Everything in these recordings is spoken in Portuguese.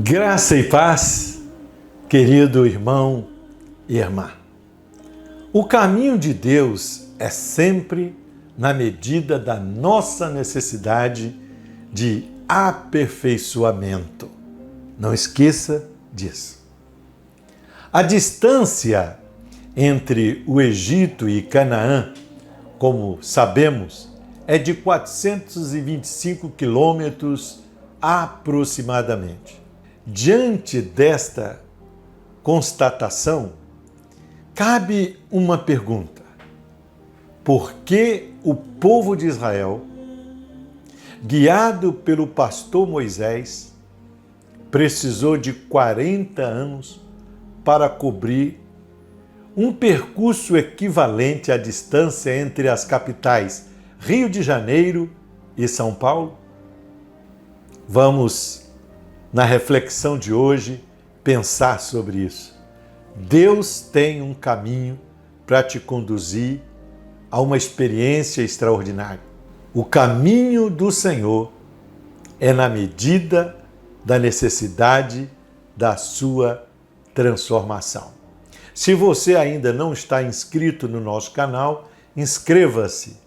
Graça e paz, querido irmão e irmã. O caminho de Deus é sempre na medida da nossa necessidade de aperfeiçoamento. Não esqueça disso. A distância entre o Egito e Canaã, como sabemos, é de 425 quilômetros aproximadamente. Diante desta constatação, cabe uma pergunta: por que o povo de Israel, guiado pelo pastor Moisés, precisou de 40 anos para cobrir um percurso equivalente à distância entre as capitais Rio de Janeiro e São Paulo? Vamos, na reflexão de hoje, pensar sobre isso. Deus tem um caminho para te conduzir a uma experiência extraordinária. O caminho do Senhor é na medida da necessidade da sua transformação. Se você ainda não está inscrito no nosso canal, inscreva-se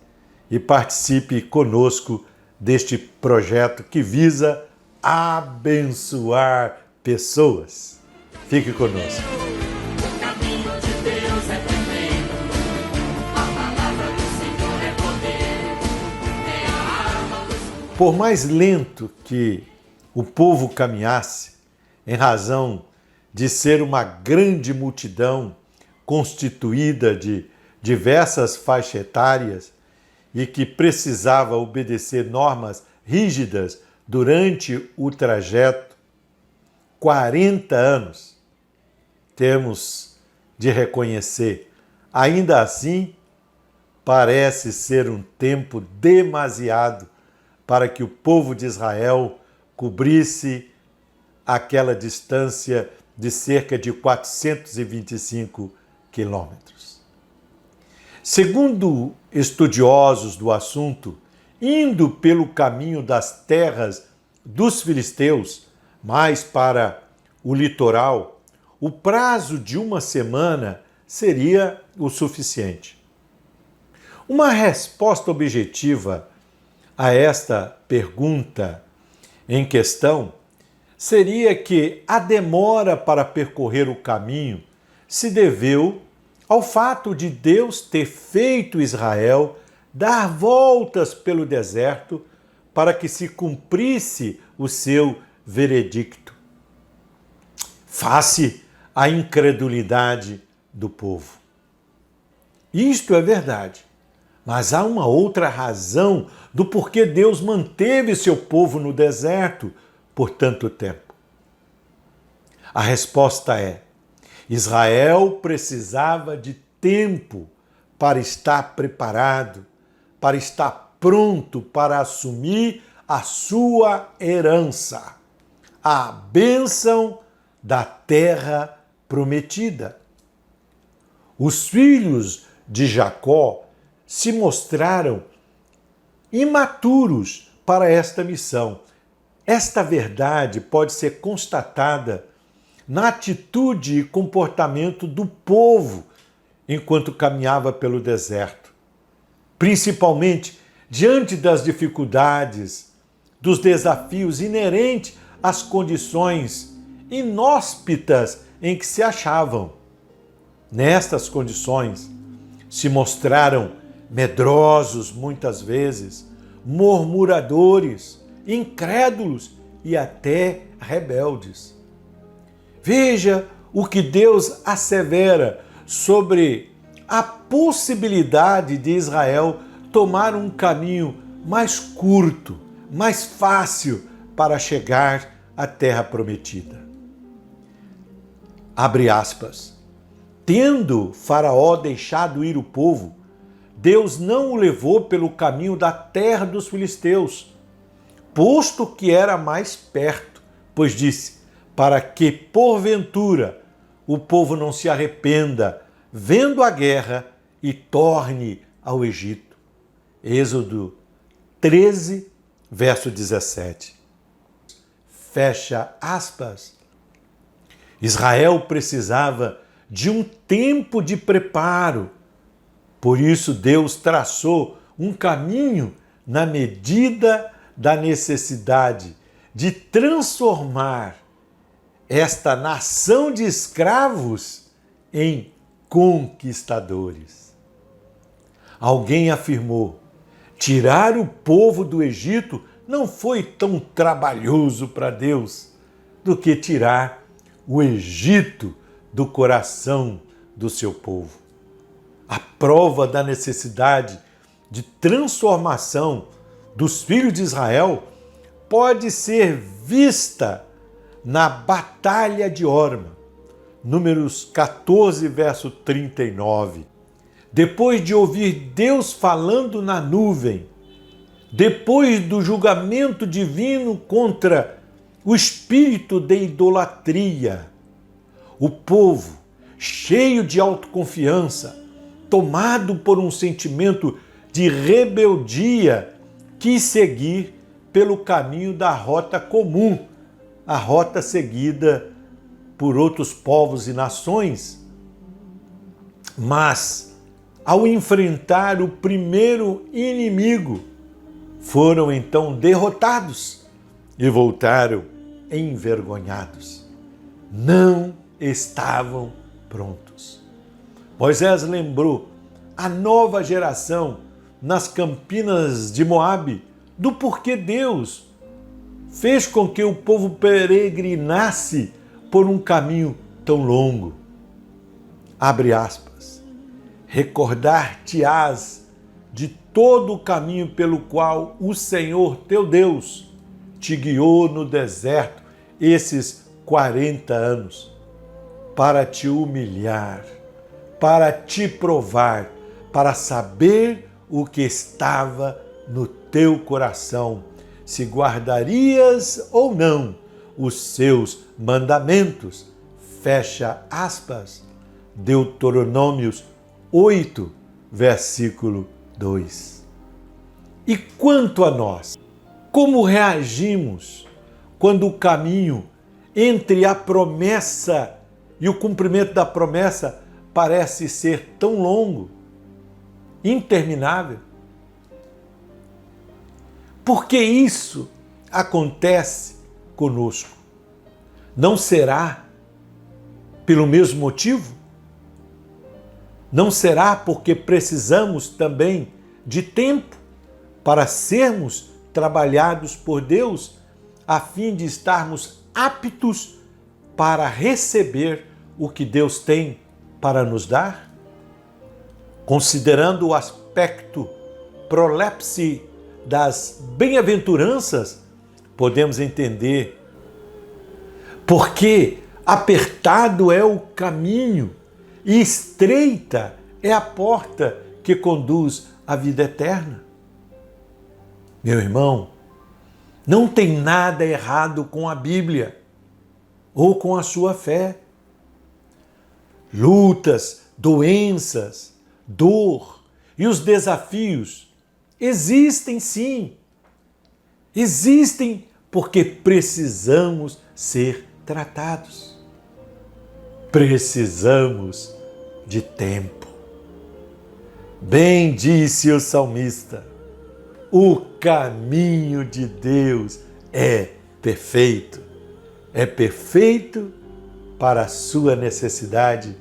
e participe conosco deste projeto que visa abençoar pessoas. Fique conosco. O caminho de Deus é perfeito, a palavra do Senhor é poder, é a arma dos... Por mais lento que o povo caminhasse, em razão de ser uma grande multidão constituída de diversas faixas etárias e que precisava obedecer normas rígidas durante o trajeto, 40 anos, temos de reconhecer. Ainda assim, parece ser um tempo demasiado para que o povo de Israel cobrisse aquela distância de cerca de 425 quilômetros. Segundo estudiosos do assunto, indo pelo caminho das terras dos filisteus, mais para o litoral, o prazo de uma semana seria o suficiente. Uma resposta objetiva a esta pergunta em questão seria que a demora para percorrer o caminho se deveu ao fato de Deus ter feito Israel dar voltas pelo deserto para que se cumprisse o seu veredicto, face à incredulidade do povo. Isto é verdade, mas há uma outra razão do porquê Deus manteve seu povo no deserto por tanto tempo. A resposta é: Israel precisava de tempo para estar preparado, para estar pronto para assumir a sua herança, a bênção da terra prometida. Os filhos de Jacó se mostraram imaturos para esta missão. Esta verdade pode ser constatada na atitude e comportamento do povo enquanto caminhava pelo deserto, principalmente diante das dificuldades, dos desafios inerentes às condições inóspitas em que se achavam. Nestas condições, se mostraram medrosos muitas vezes, murmuradores, incrédulos e até rebeldes. Veja o que Deus assevera sobre a possibilidade de Israel tomar um caminho mais curto, mais fácil para chegar à terra prometida. Abre aspas. Tendo Faraó deixado ir o povo, Deus não o levou pelo caminho da terra dos filisteus, posto que era mais perto, pois disse: para que, porventura, o povo não se arrependa, vendo a guerra, e torne ao Egito. Êxodo 13, verso 17. Fecha aspas. Israel precisava de um tempo de preparo. Por isso Deus traçou um caminho na medida da necessidade de transformar esta nação de escravos em conquistadores. Alguém afirmou: tirar o povo do Egito não foi tão trabalhoso para Deus do que tirar o Egito do coração do seu povo. A prova da necessidade de transformação dos filhos de Israel pode ser vista na Batalha de Orma, Números 14, verso 39. Depois de ouvir Deus falando na nuvem, depois do julgamento divino contra o espírito de idolatria, o povo, cheio de autoconfiança, tomado por um sentimento de rebeldia, quis seguir pelo caminho da rota comum, a rota seguida por outros povos e nações. Mas, ao enfrentar o primeiro inimigo, foram então derrotados e voltaram envergonhados. Não estavam prontos. Moisés lembrou a nova geração nas campinas de Moabe do porquê Deus fez com que o povo peregrinasse por um caminho tão longo. Abre aspas. Recordar-te-ás de todo o caminho pelo qual o Senhor teu Deus te guiou no deserto esses 40 anos, para te humilhar, para te provar, para saber o que estava no teu coração, se guardarias ou não os seus mandamentos. Fecha aspas. Deuteronômios 8, versículo 2. E quanto a nós, como reagimos quando o caminho entre a promessa e o cumprimento da promessa parece ser tão longo, interminável? Por que isso acontece conosco? Não será pelo mesmo motivo? Não será porque precisamos também de tempo para sermos trabalhados por Deus, a fim de estarmos aptos para receber o que Deus tem para nos dar? Considerando o aspecto prolepse das bem-aventuranças, podemos entender porque apertado é o caminho e estreita é a porta que conduz à vida eterna. Meu irmão, não tem nada errado com a Bíblia ou com a sua fé. Lutas, doenças, dor e os desafios existem sim. Existem porque precisamos ser tratados. Precisamos de tempo. Bem disse o salmista: o caminho de Deus é perfeito. É perfeito para a sua necessidade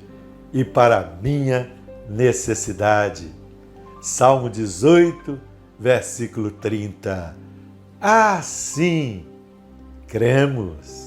e para a minha necessidade. Salmo 18, versículo 30. Assim cremos.